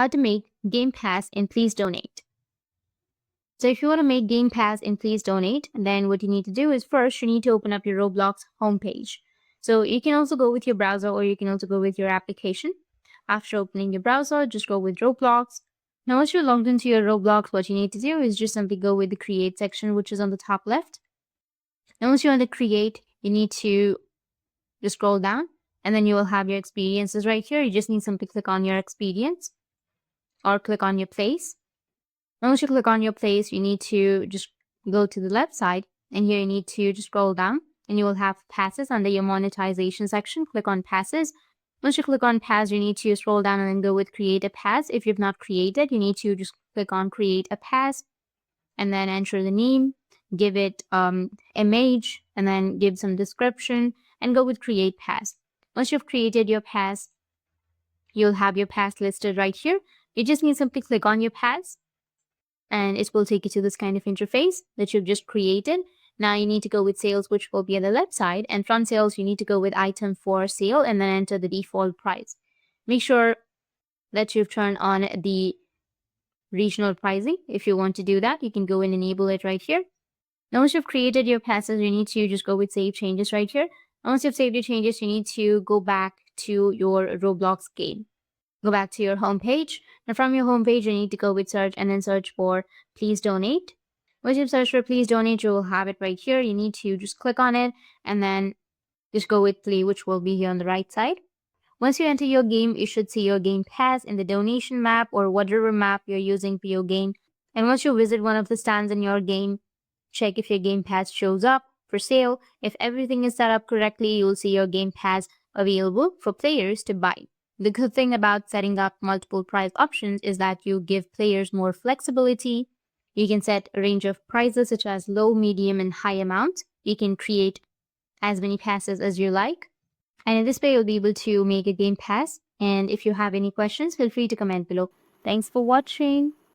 how to make Game Pass in Please Donate. So if you want to make Game Pass in Please Donate, then what you need to do is first you need to open up your Roblox homepage. So you can also go with your browser or you can also go with your application. After opening your browser, just go with Roblox. Now once you're logged into your Roblox, what you need to do is just simply go with the Create section, which is on the top left. Now once you're on the Create, you need to just scroll down and then you will have your experiences right here. You just need to simply click on your experience or click on your place. Once you click on your place, you need to just go to the left side and here you need to just scroll down and you will have passes under your monetization section. Click on passes. Once you click on pass, you need to scroll down and then go with create a pass. If you've not created, you need to just click on create a pass and then enter the name, give it image and then give some description and go with create pass. Once you've created your pass, you'll have your pass listed right here. You just need to simply click on your pass and it will take you to this kind of interface that you've just created. Now you need to go with sales, which will be on the left side, and from sales you need to go with item for sale and then enter the default price. Make sure that you've turned on the regional pricing. If you want to do that, you can go and enable it right here. Now once you've created your passes, you need to just go with save changes right here. Once you've saved your changes, you need to go back to your Roblox game. Go back to your home page. Now from your home page, you need to go with search and then search for Please Donate. Once you've searched for Please Donate, you will have it right here. You need to just click on it and then just go with Play, which will be here on the right side. Once you enter your game, you should see your Game Pass in the donation map or whatever map you're using for your game. And once you visit one of the stands in your game, check if your Game Pass shows up for sale. If everything is set up correctly, you'll see your Game Pass available for players to buy. The good thing about setting up multiple price options is that you give players more flexibility. You can set a range of prices such as low, medium, and high amount. You can create as many passes as you like. And in this way, you'll be able to make a game pass. And if you have any questions, feel free to comment below. Thanks for watching.